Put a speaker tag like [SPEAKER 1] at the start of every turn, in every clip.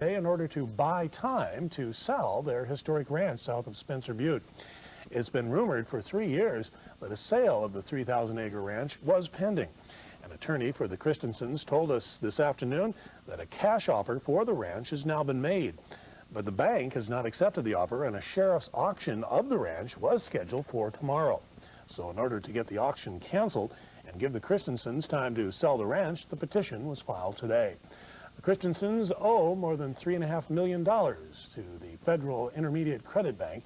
[SPEAKER 1] in order to buy time to sell their historic ranch south of Spencer Butte. It's been rumored for 3 years that a sale of the 3,000-acre ranch was pending. An attorney for the Christensens told us this afternoon that a cash offer for the ranch has now been made. But the bank has not accepted the offer, and a sheriff's auction of the ranch was scheduled for tomorrow. So in order to get the auction canceled and give the Christensens time to sell the ranch, the petition was filed today. The Christensens owe more than $3.5 million to the Federal Intermediate Credit Bank.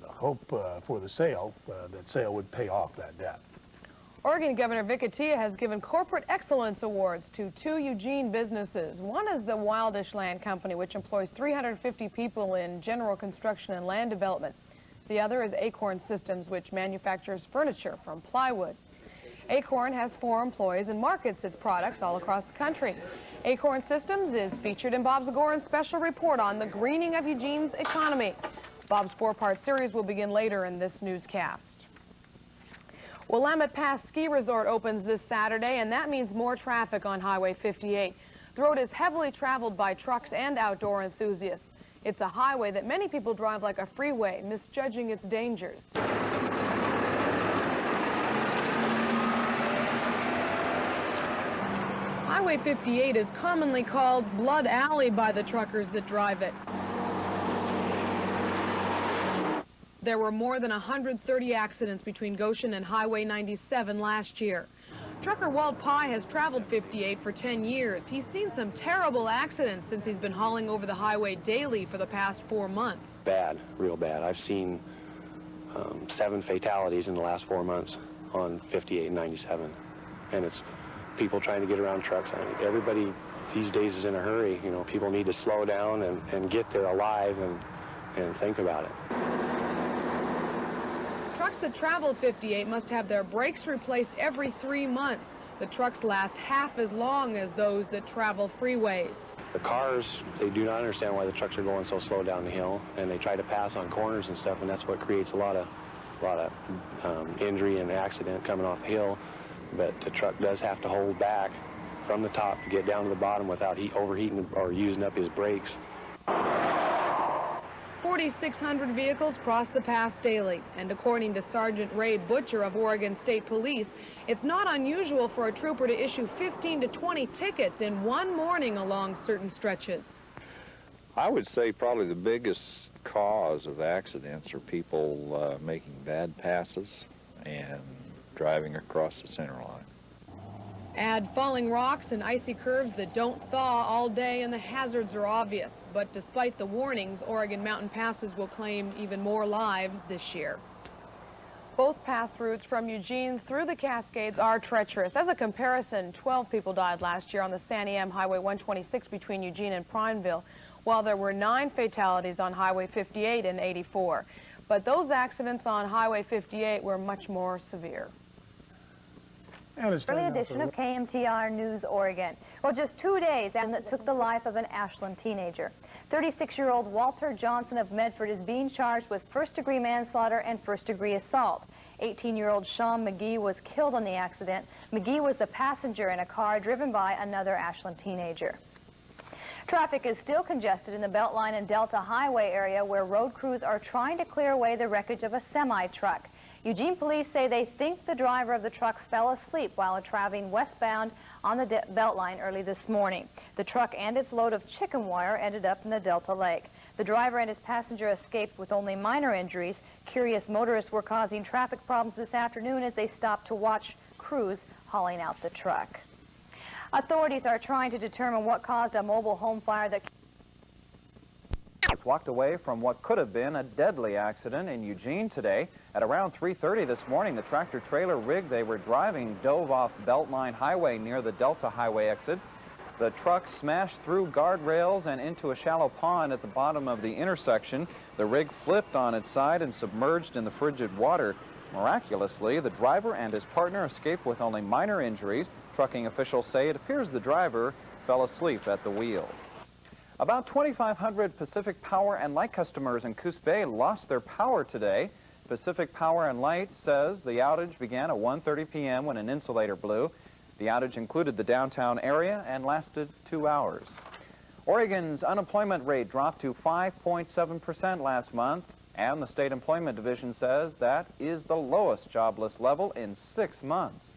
[SPEAKER 1] The hope for the sale, that sale would pay off that debt.
[SPEAKER 2] Oregon Governor Vic Atia has given Corporate Excellence Awards to 2 Eugene businesses. One is the Wildish Land Company, which employs 350 people in general construction and land development. The other is Acorn Systems, which manufactures furniture from plywood. Acorn has 4 employees and markets its products all across the country. Acorn Systems is featured in Bob's Agoran's special report on the greening of Eugene's economy. Bob's 4-part series will begin later in this newscast. Willamette Pass Ski Resort opens this Saturday, and that means more traffic on Highway 58. The road is heavily traveled by trucks and outdoor enthusiasts. It's a highway that many people drive like a freeway, misjudging its dangers. Highway 58 is commonly called Blood Alley by the truckers that drive it. There were more than 130 accidents between Goshen and Highway 97 last year. Trucker Walt Pye has traveled 58 for 10 years. He's seen some terrible accidents since he's been hauling over the highway daily for the past 4 months.
[SPEAKER 3] Bad, real bad. I've seen 7 fatalities in the last 4 months on 58 and 97. And it's people trying to get around trucks. I mean, everybody these days is in a hurry. You know, people need to slow down and get there alive and think about it.
[SPEAKER 2] Trucks that travel 58 must have their brakes replaced every 3 months. The trucks last half as long as those that travel freeways.
[SPEAKER 3] The cars, they do not understand why the trucks are going so slow down the hill, and they try to pass on corners and stuff, and that's what creates a lot of injury and accident coming off the hill. But the truck does have to hold back from the top to get down to the bottom without overheating or using up his brakes.
[SPEAKER 2] 4,600 vehicles cross the pass daily, and according to Sergeant Ray Butcher of Oregon State Police, it's not unusual for a trooper to issue 15 to 20 tickets in one morning along certain stretches.
[SPEAKER 4] I would say probably the biggest cause of accidents are people making bad passes and driving across the center line.
[SPEAKER 2] Add falling rocks and icy curves that don't thaw all day, and the hazards are obvious. But despite the warnings, Oregon mountain passes will claim even more lives this year. Both pass routes from Eugene through the Cascades are treacherous. As a comparison, 12 people died last year on the San Em Highway 126 between Eugene and Prineville, while there were 9 fatalities on Highway 58 in '84. But those accidents on Highway 58 were much more severe.
[SPEAKER 5] Early edition of KMTR News Oregon. Well, just 2 days and that took the life of an Ashland teenager. 36-year-old Walter Johnson of Medford is being charged with first-degree manslaughter and first-degree assault. 18-year-old Sean McGee was killed in the accident. McGee was the passenger in a car driven by another Ashland teenager. Traffic is still congested in the Beltline and Delta Highway area, where road crews are trying to clear away the wreckage of a semi-truck. Eugene police say they think the driver of the truck fell asleep while traveling westbound on the Beltline early this morning. The truck and its load of chicken wire ended up in the Delta Lake. The driver and his passenger escaped with only minor injuries. Curious motorists were causing traffic problems this afternoon as they stopped to watch crews hauling out the truck. Authorities are trying to determine what caused a mobile home fire that
[SPEAKER 6] walked away from what could have been a deadly accident in Eugene today. At around 3:30 this morning, the tractor-trailer rig they were driving dove off Beltline Highway near the Delta Highway exit. The truck smashed through guardrails and into a shallow pond at the bottom of the intersection. The rig flipped on its side and submerged in the frigid water. Miraculously, the driver and his partner escaped with only minor injuries. Trucking officials say it appears the driver fell asleep at the wheel. About 2,500 Pacific Power and Light customers in Coos Bay lost their power today. Pacific Power and Light says the outage began at 1:30 p.m. when an insulator blew. The outage included the downtown area and lasted 2 hours. Oregon's unemployment rate dropped to 5.7% last month, and the State Employment Division says that is the lowest jobless level in 6 months.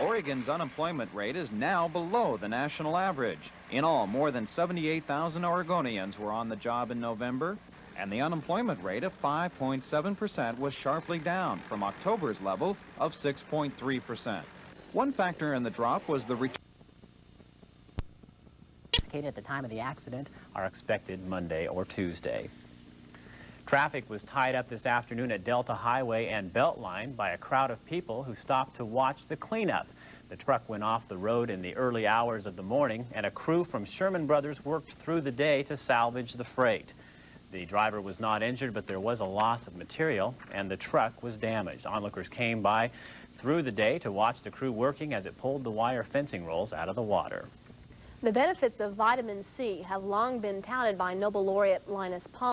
[SPEAKER 6] Oregon's unemployment rate is now below the national average. In all, more than 78,000 Oregonians were on the job in November, and the unemployment rate of 5.7% was sharply down from October's level of 6.3%. One factor in the drop was the return
[SPEAKER 7] at the time of the accident are expected Monday or Tuesday. Traffic was tied up this afternoon at Delta Highway and Beltline by a crowd of people who stopped to watch the cleanup. The truck went off the road in the early hours of the morning, and a crew from Sherman Brothers worked through the day to salvage the freight. The driver was not injured, but there was a loss of material, and the truck was damaged. Onlookers came by through the day to watch the crew working as it pulled the wire fencing rolls out of the water.
[SPEAKER 8] The benefits of vitamin C have long been touted by Nobel laureate Linus Pauling.